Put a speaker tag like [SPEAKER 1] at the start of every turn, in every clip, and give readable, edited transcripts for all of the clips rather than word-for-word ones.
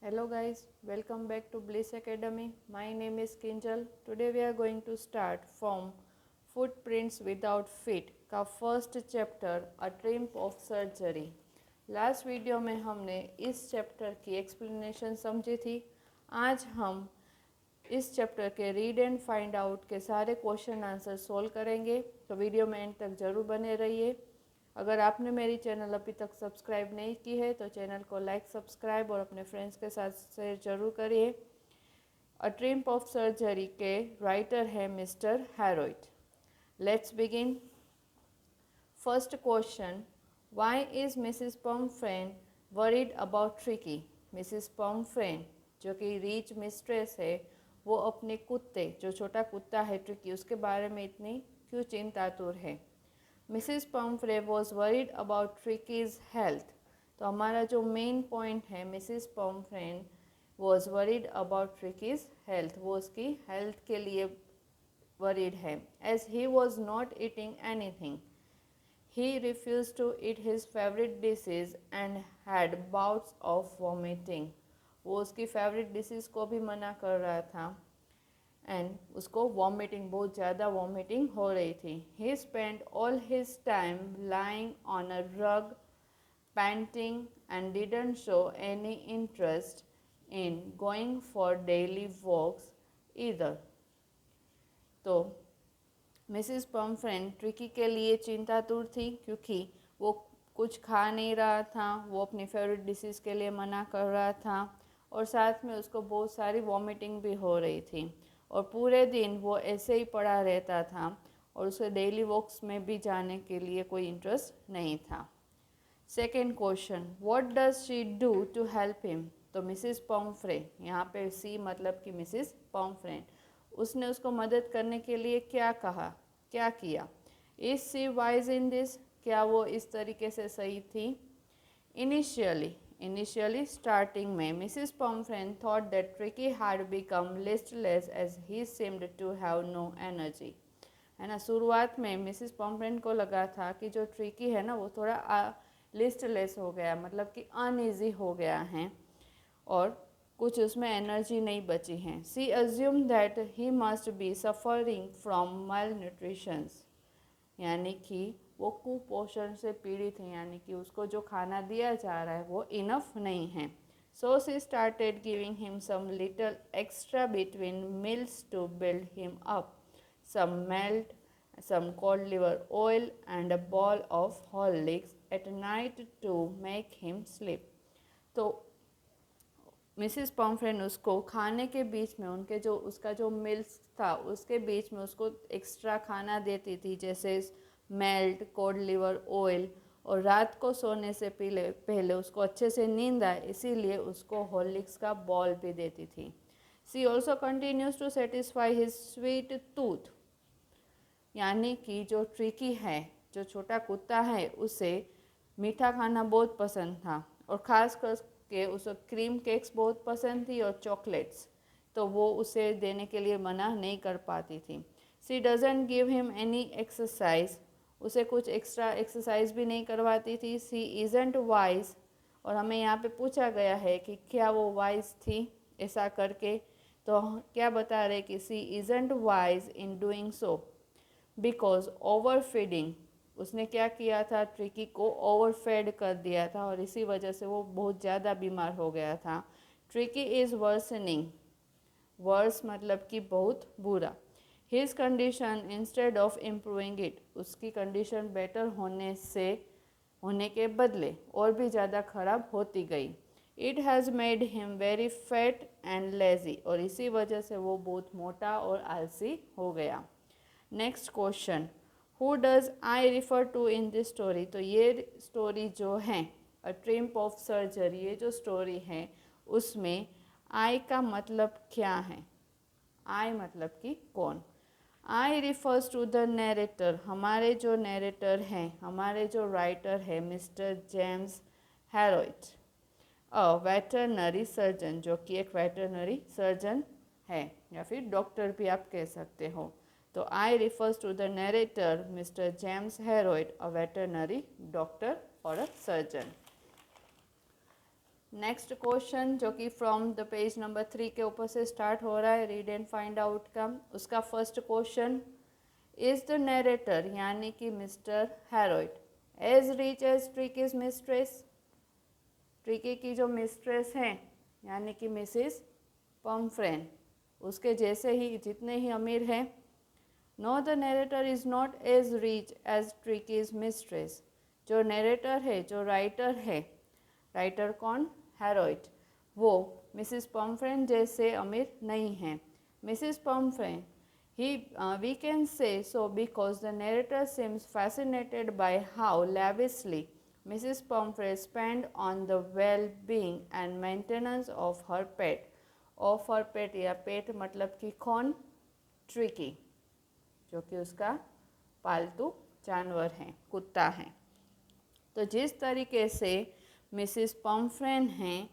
[SPEAKER 1] Hello guys, welcome back to Bliss Academy. My name is Kinjal. Today we are going to start from Footprints Without Feet का first chapter a triumph of surgery. Last video में हमने इस chapter की explanation समझी थी। आज हम इस चैप्टर के रीड एंड फाइंड आउट के सारे क्वेश्चन आंसर सोल्व करेंगे, तो वीडियो में एंड तक ज़रूर बने रहिए। अगर आपने मेरी चैनल अभी तक सब्सक्राइब नहीं की है तो चैनल को लाइक, सब्सक्राइब और अपने फ्रेंड्स के साथ शेयर जरूर करिए। अ ट्रिम्प ऑफ सर्जरी के राइटर है Mr Herriot. Let's begin. First question, why is Mrs Pumphrey worried about Tricki? Mrs Pumphrey जो कि रिच मिस्ट्रेस है, वो अपने कुत्ते, जो छोटा कुत्ता है ट्रिकी, उसके बारे में इतनी क्यों चिंतातुर है? Mrs Pumphrey was worried about Tricki's health. तो हमारा जो मेन पॉइंट है, Mrs Pumphrey was worried about Tricki's health, वो उसकी हेल्थ के लिए वरीड है। As he was not eating anything, he refuse to eat his favourite dishes and had bouts of vomiting. वो उसकी फेवरेट डिशेज को भी मना कर रहा था एंड उसको वॉमिटिंग, बहुत ज़्यादा वॉमिटिंग हो रही थी। He spend all his time lying on a rug panting and didn't show any interest in going for daily walks either. तो मिसिस पम्फ्रेन ट्रिकी के लिए चिंतातुर थी क्योंकि वो कुछ खा नहीं रहा था, वो अपनी फेवरेट डिशेज के लिए मना कर रहा था और साथ में उसको बहुत सारी वॉमिटिंग भी हो रही थी और पूरे दिन वो ऐसे ही पड़ा रहता था और उसे डेली वॉक्स में भी जाने के लिए कोई इंटरेस्ट नहीं था। Second question, what does she do to help him? तो मिसिस पॉम्फ्रे, यहाँ पे सी मतलब कि मिसिस पॉम्फ्रेन, उसने उसको मदद करने के लिए क्या कहा, क्या किया? Is she wise in this? क्या वो इस तरीके से सही थी? इनिशियली स्टार्टिंग में Mrs Pumphrey thought that Tricki had become listless as he seemed to have no energy. है ना, शुरुआत में मिसिस पॉम्फ्रेन को लगा था कि जो ट्रिकी है ना वो थोड़ा लिस्टलेस हो गया, मतलब कि अनईजी हो गया है और कुछ उसमें एनर्जी नहीं बची है। She assume that he must be suffering from malnutritions, यानी कि वो कुपोषण से पीड़ित है, यानी कि उसको जो खाना दिया जा रहा है वो इनफ नहीं है। सो सी started giving him some little extra between meals to build him up, some melt, some cod liver oil and a ball of Horlicks at night to make him sleep. तो मिसिस पॉम्फ्रेन उसको खाने के बीच में, उनके जो उसका जो मिल्स था उसके बीच में उसको एक्स्ट्रा खाना देती थी, जैसे मेल्ट, कोड लिवर ऑयल, और रात को सोने से पहले उसको अच्छे से नींद आए इसीलिए उसको हॉर्लिक्स का बॉल भी देती थी। She also continues to satisfy his sweet tooth, यानी कि जो ट्रिकी है, जो छोटा कुत्ता है, उसे मीठा खाना बहुत पसंद था और ख़ास करके उसे क्रीम केक्स बहुत पसंद थी और चॉकलेट्स, तो वो उसे देने के लिए मना नहीं कर पाती थी। She doesn't give him any exercise, उसे कुछ एक्स्ट्रा एक्सरसाइज भी नहीं करवाती थी। सी इज़ंट वाइज, और हमें यहाँ पे पूछा गया है कि क्या वो वाइज थी ऐसा करके, तो क्या बता रहे कि she isn't wise in doing so because over feeding, उसने क्या किया था, ट्रिकी को ओवरफेड कर दिया था और इसी वजह से वो बहुत ज़्यादा बीमार हो गया था। ट्रिकी इज़ वर्सनिंग, वर्स मतलब कि बहुत बुरा। His condition instead of improving it, उसकी कंडीशन बेटर होने के बदले और भी ज़्यादा ख़राब होती गई। It has made him very fat and lazy, और इसी वजह से वो बहुत मोटा और आलसी हो गया। Next question, who does I refer to in this story? तो ये स्टोरी जो है अ ट्रिम्प ऑफ सर्जरी, ये जो स्टोरी है उसमें आई का मतलब क्या है? आई मतलब कि कौन? आई रिफर्स टू द नरेटर, हमारे जो नरेटर हैं, हमारे जो राइटर है mister James Herriot, a veterinary surgeon, जो कि एक वेटरनरी सर्जन है या फिर डॉक्टर भी आप कह सकते हो। तो I refers to the narrator mister James Herriot, a veterinary doctor और अ सर्जन। नेक्स्ट क्वेश्चन जो कि फ्रॉम द पेज नंबर 3 के ऊपर से स्टार्ट हो रहा है, रीड एंड फाइंड आउटकम। उसका first question, is the narrator यानी कि Mr Harold as rich as Tricky's mistress? Tricky की जो मिस्ट्रेस हैं यानी कि मिसिस पम्फ्रेन, उसके जैसे ही जितने ही अमीर हैं? No, the narrator is not as rich as Tricky's mistress. जो नरेटर है, जो राइटर है, राइटर कौन? हैरोल्ड, वो मिसिस पम्फ्रेन जैसे अमीर नहीं हैं। Mrs Pumphrey, we can say so because the narrator seems fascinated by how lavishly Mrs. Pomfrey spent on the well-being and maintenance of her pet. Of her pet या pet मतलब कि कौन? Tricky, जो कि उसका पालतू जानवर है, कुत्ता है। तो जिस तरीके से मिसिस पम्फ्रेन हैं,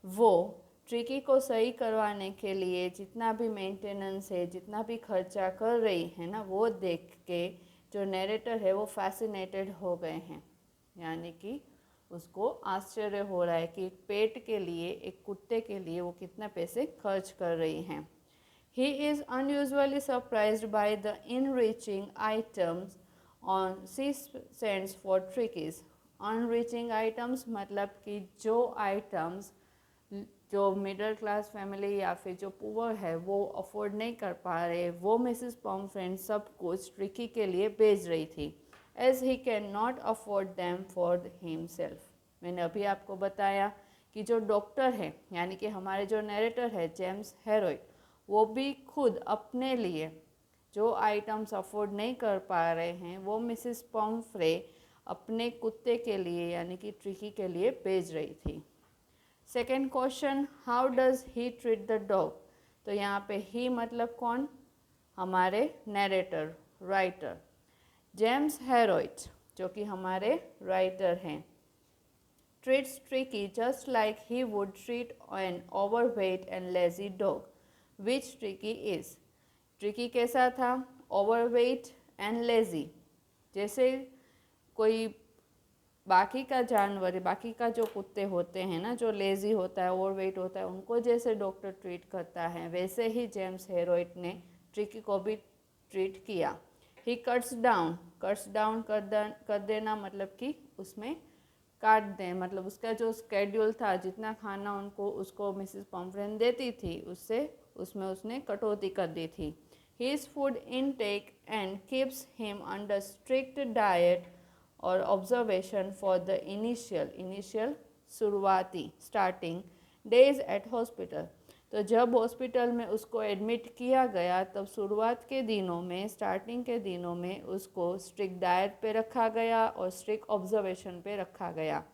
[SPEAKER 1] वो ट्रिकी को सही करवाने के लिए जितना भी मेंटेनेंस है, जितना भी खर्चा कर रही है ना, वो देख के जो नरेटर है वो फैसिनेटेड हो गए हैं, यानी कि उसको आश्चर्य हो रहा है कि एक पेट के लिए, एक कुत्ते के लिए वो कितना पैसे खर्च कर रही हैं। He is unusually surprised by the enriching items on she sends for trickies. Enriching items मतलब कि जो आइटम्स जो मिडिल क्लास फैमिली या फिर जो पुअर है वो अफोर्ड नहीं कर पा रहे, वो मिसिस पम्फ्रेन सब कुछ ट्रिकी के लिए भेज रही थी, as he can not afford them for himself. मैंने अभी आपको बताया कि जो डॉक्टर है यानी कि हमारे जो नरेटर है जेम्स हैरोल्ड, वो भी खुद अपने लिए जो आइटम्स अफोर्ड नहीं कर पा रहे हैं वो मिसिस पम्फ्रे अपने कुत्ते के लिए यानी कि ट्रिकी के लिए भेज रही थी। Second question, how does he treat the dog? तो यहाँ पे ही मतलब कौन? हमारे नरेटर, राइटर जेम्स हैरोल्ड, जो कि हमारे राइटर हैं, treats Tricky just like he would treat an overweight and lazy dog, which Tricky is. Tricky कैसा था? ओवरवेट एंड लेजी, जैसे कोई बाकी का जानवर, बाकी का जो कुत्ते होते हैं ना, जो लेजी होता है, ओवरवेट होता है, उनको जैसे डॉक्टर ट्रीट करता है, वैसे ही जेम्स हैरोल्ड ने ट्रिकी को भी ट्रीट किया। ही कट्स डाउन कर देना मतलब कि उसमें काट दें, मतलब उसका जो स्केड्यूल था, जितना खाना उसको मिसिस पम्फ्रेन देती थी, उसमें उसने कटौती कर दी थी। His food intake and keeps him under strict diet और ऑब्जर्वेशन फॉर द इनिशियल शुरुआती स्टार्टिंग डेज एट हॉस्पिटल। तो जब हॉस्पिटल में उसको एडमिट किया गया तब शुरुआत के दिनों में, स्टार्टिंग के दिनों में उसको स्ट्रिक्ट डाइट पे रखा गया और स्ट्रिक्ट ऑब्जर्वेशन पे रखा गया।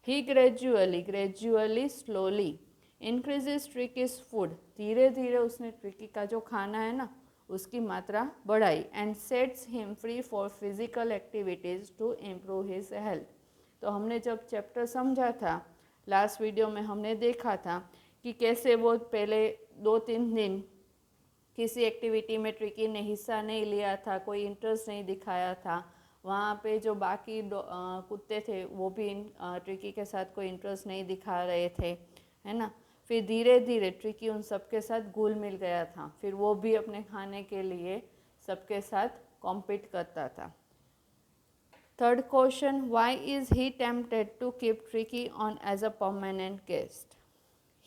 [SPEAKER 1] He gradually slowly increases Tricki's food, धीरे धीरे उसने ट्रिकी का जो खाना है ना उसकी मात्रा बढ़ाई, and sets him free for physical activities to improve his health. तो हमने जब चैप्टर समझा था, लास्ट वीडियो में हमने देखा था कि कैसे वो पहले 2-3 दिन किसी एक्टिविटी में ट्रिकी ने हिस्सा नहीं लिया था, कोई इंटरेस्ट नहीं दिखाया था, वहाँ पे जो बाकी कुत्ते थे वो भी ट्रिकी के साथ कोई इंटरेस्ट नहीं दिखा रहे थे, है ना। फिर धीरे धीरे ट्रिकी उन सबके साथ घुल मिल गया था, फिर वो भी अपने खाने के लिए सबके साथ कॉम्पीट करता था। Third question, why is he tempted to keep Tricki on as a permanent guest?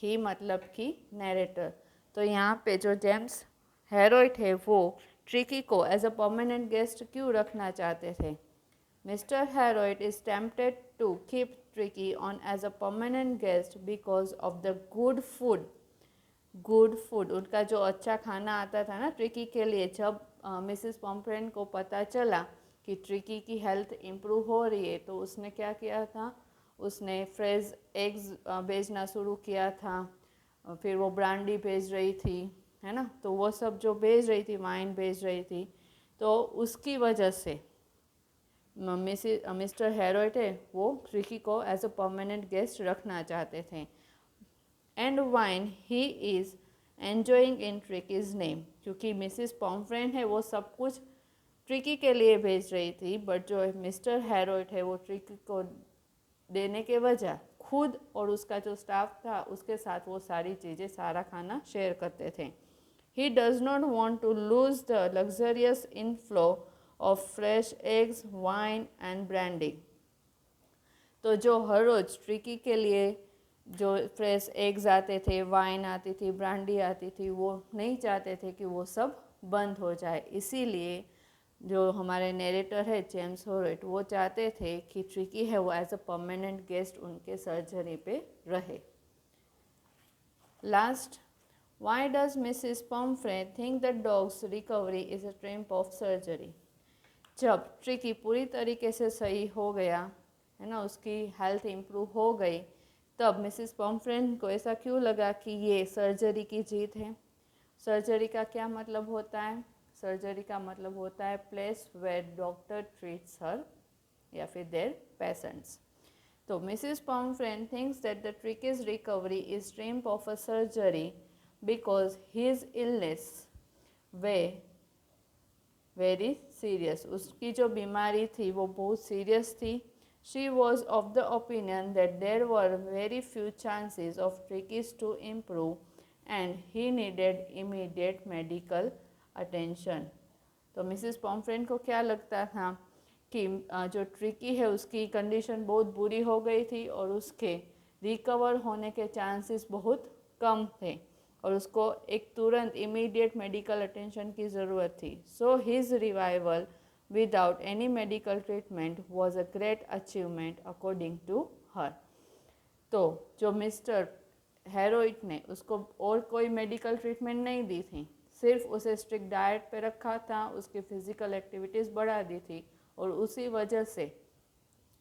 [SPEAKER 1] He मतलब कि नरेटर। तो यहाँ पे जो जेम्स हैरोल्ड है वो ट्रिकी को एज अ परमानेंट गेस्ट क्यों रखना चाहते थे? Mr Harold is tempted to keep Tricky on as a permanent guest because of the good food उनका जो अच्छा खाना आता था ना ट्रिकी के लिए। जब मिसिस पम्फ्रेन को पता चला कि ट्रिकी की हेल्थ इम्प्रूव हो रही है तो उसने क्या किया था, उसने फ्रेश एग्स भेजना शुरू किया था, फिर वो ब्रांडी भेज रही थी, है ना। तो वो सब जो भेज रही थी, वाइन भेज रही थी, तो उसकी वजह से मिस्टर हैरोल्ड है वो ट्रिकी को एज अ परमानेंट गेस्ट रखना चाहते थे। And wine he is enjoying in ट्रिकीज name, क्योंकि मिसिस पम्फ्रेन है वो सब कुछ ट्रिकी के लिए भेज रही थी, बट जो मिस्टर हैरोल्ड है वो ट्रिकी को देने के वजह खुद और उसका जो स्टाफ था उसके साथ वो सारी चीज़ें, सारा खाना शेयर करते थे। He does not want to lose the luxurious inflow of fresh eggs, wine and brandy. तो जो हर रोज़ ट्रिकी के लिए जो फ्रेश एग्स आते थे, वाइन आती थी, ब्रांडी आती थी, वो नहीं चाहते थे कि वो सब बंद हो जाए। इसीलिए जो हमारे नरेटर है जेम्स होरेट, वो चाहते थे कि ट्रिकी है वो एज अ परमानेंट गेस्ट उनके सर्जरी पे रहे। Last, why does Mrs पॉम्फ्रे think the dogs recovery is a triumph of surgery. जब ट्रिकी पूरी तरीके से सही हो गया है ना, उसकी हेल्थ इम्प्रूव हो गई, तब मिसिस पॉम्फ्रेन को ऐसा क्यों लगा कि ये सर्जरी की जीत है। सर्जरी का क्या मतलब होता है? सर्जरी का मतलब होता है place where doctor treats her या फिर देयर पेशेंट्स। तो Mrs Pumphrey thinks that the Tricki's recovery is triumph of a surgery because his illness were very serious. उसकी जो बीमारी थी वो बहुत सीरियस थी। She was of the opinion that there were very few chances of Tricki's to improve and he needed immediate medical attention. तो Mrs Pumphrey को क्या लगता था कि जो ट्रिकी है उसकी कंडीशन बहुत बुरी हो गई थी और उसके रिकवर होने के चांसेस बहुत कम थे और उसको एक तुरंत इमीडिएट मेडिकल अटेंशन की ज़रूरत थी। So his revival without any medical treatment was a great achievement according to her. तो जो मिस्टर हेरोइट ने उसको और कोई मेडिकल ट्रीटमेंट नहीं दी थी, सिर्फ उसे स्ट्रिक्ट डाइट पे रखा था, उसकी फिजिकल एक्टिविटीज़ बढ़ा दी थी और उसी वजह से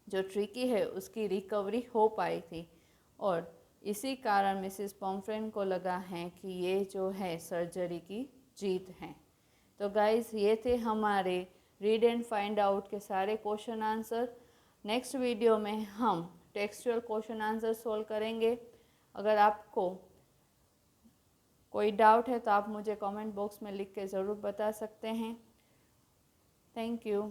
[SPEAKER 1] जो ट्रिकी है उसकी रिकवरी हो पाई थी। और इसी कारण मिसिस पॉम्फ्रेन को लगा है कि ये जो है सर्जरी की जीत है। तो गाइस, ये थे हमारे रीड एंड फाइंड आउट के सारे क्वेश्चन आंसर। नेक्स्ट वीडियो में हम टेक्सचुअल क्वेश्चन आंसर सोल्व करेंगे। अगर आपको कोई डाउट है तो आप मुझे कमेंट बॉक्स में लिख के ज़रूर बता सकते हैं। Thank you.